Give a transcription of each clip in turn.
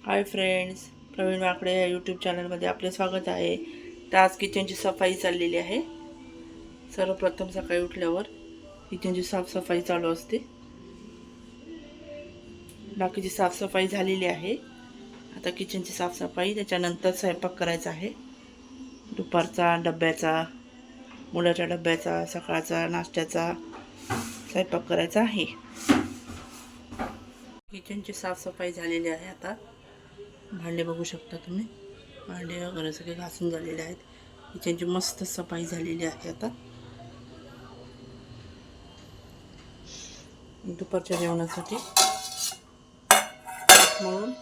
Hi friends, Pravin वाकडे या YouTube चॅनलमध्ये आपले स्वागत आहे. तर आज किचनची सफाई चाललेली आहे. सर्वप्रथम सकाळी उठल्यावर किचनची साफसफाई चालू असते. बाकीची साफसफाई झालेली आहे. आता किचनची साफसफाई, त्याच्यानंतर स्वयंपाक करायचा आहे. दुपारचा, डब्याचा, मुलाच्या डब्याचा, सकाळचा नाश्त्याचा स्वयंपाक करायचा आहे. किचनची साफसफाई झालेली आहे. आता भांडे बघू शकता तुम्ही. भांडे वगैरे सगळे घासून झालेले आहेत. किचनची मस्त सफाई झालेली आहे. आता दुपारच्या जेवणासाठी मळून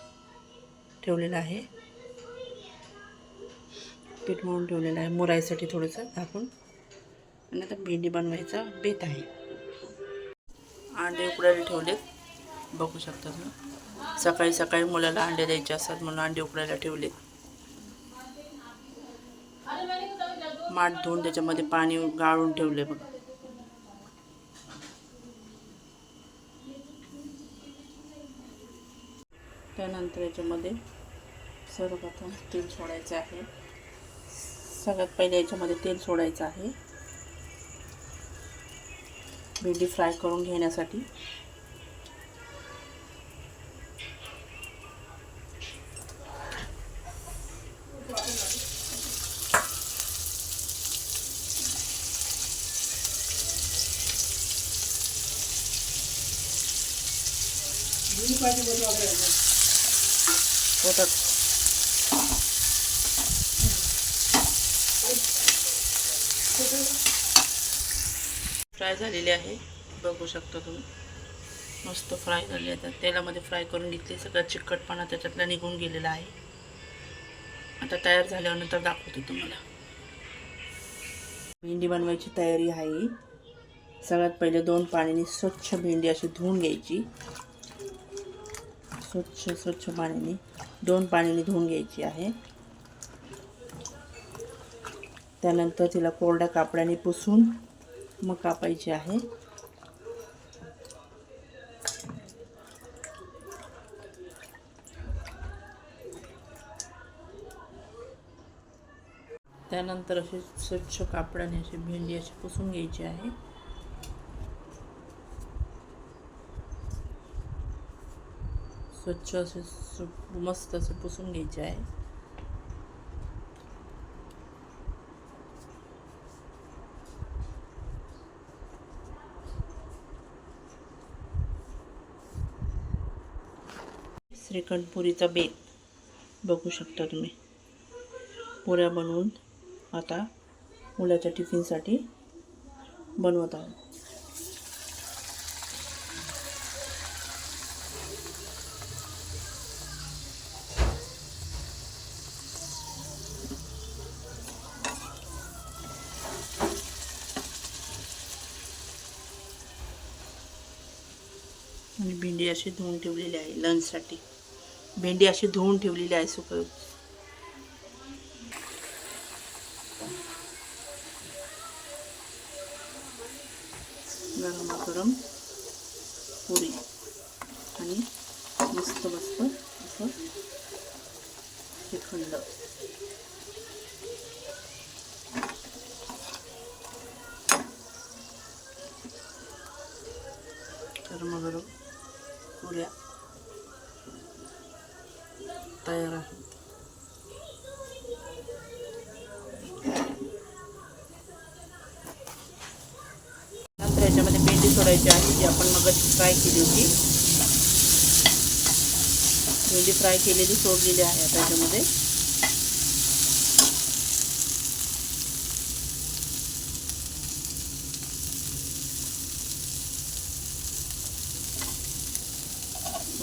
ठेवलेलं आहे. पीठ मळून ठेवलेलं आहे मुराईसाठी थोडंसं टाकून. आणि आता भेंडी बनवायचा बेत आहे. अंडे उकडायला ठेवलेत, बघू शकता तुम्ही. सकाळी सकाळी मुलाला अंडे द्यायचे असतात म्हणून अंडे उकडायला ठेवलेत. माठ धुवून त्याच्यामध्ये पाणी गाळून ठेवले बघा. त्यानंतर याच्यामध्ये सर्वप्रथम तेल सोडायचं आहे. सगळ्यात पहिले याच्यामध्ये तेल सोडायचं आहे भेंडी फ्राय करून घेण्यासाठी. होतात फ्राय झालेले आहे, बघू शकता तुम्ही. मस्त फ्राय झाले आहेत. तेलामध्ये फ्राय करून घेतले. सगळा चिकटपणा त्याच्यातला निघून गेलेला आहे. आता तयार झाल्यानंतर दाखवते तुम्हाला. भेंडी बनवायची तयारी आहे. सगळ्यात पहिले 2 पाण्याने स्वच्छ भेंडी अशी धुवून घ्यायची. स्वच्छ पाण्याने 2 पाण्याने धुवून घ्यायची आहे. त्यानंतर तिला कोरड्या कापडाने पुसून मग कापायची आहे. त्यानंतर अशी स्वच्छ कापडाने अशी भेंडी अशी पुसून घ्यायची आहे. स्वच्छ असे मस्त असे पुसून घ्यायचे आहे. श्रीखंड पुरीचा बेत बघू शकता तुम्ही. पुऱ्या बनवून आता मुलाच्या टिफिनसाठी बनवत आहोत. आणि भेंडी अशी धुवून ठेवलेली आहे लंचसाठी. भेंडी अशी धुवून ठेवलेली आहे सुकं. गरम पुरी आणि मस्त असं श्रीखंड. गरम पुऱ्या तयार आहेत. नंतर याच्यामध्ये भेंडी सोडायची आहे, जी आपण मग फ्राय केली होती. भेंडी फ्राय केलेली सोडलेली आहे आता याच्यामध्ये.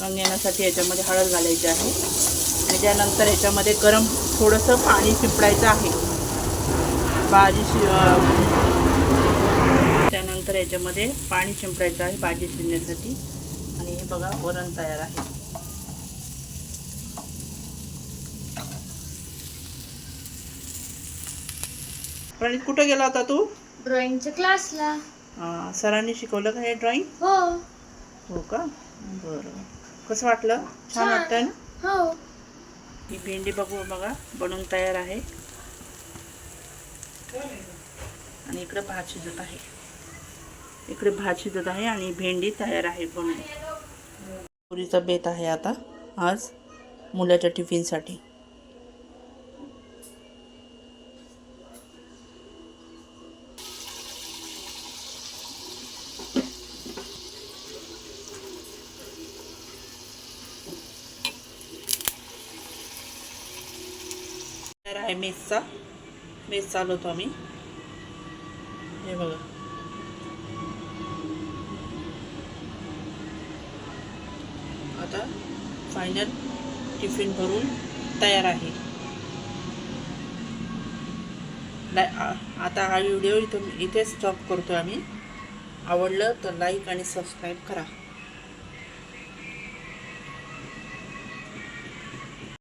रंग येण्यासाठी याच्यामध्ये हळद घालायची आहे. आणि त्यानंतर याच्यामध्ये गरम थोडंसं पाणी शिंपडायचं आहे भाजी. त्यानंतर याच्यामध्ये पाणी शिंपडायचं आहे भाजी शिजण्यासाठी. आणि हे बघा वरण तयार आहे. प्रणित, कुठं गेला होता तू? ड्रॉइंगच्या क्लासला. सरांनी शिकवलं का हे ड्रॉइंग? हो. हो का, बरं. कसं वाटलं? छान वाटतं ना? हो. ही भेंडी बघा बनवून तयार आहे. आणि इकडे भात शिजत आहे आणि भेंडी तयार आहे बनवून. पुरीचा बेत आहे आता आज मुलाच्या टिफिनसाठी. आहे मेस चालवतो आम्ही. हे बघा आता फायनल टिफिन भरून तयार आहे. आता हा व्हिडिओ इथे स्टॉप करतो आम्ही. आवडलं तर लाईक आणि सबस्क्राईब करा.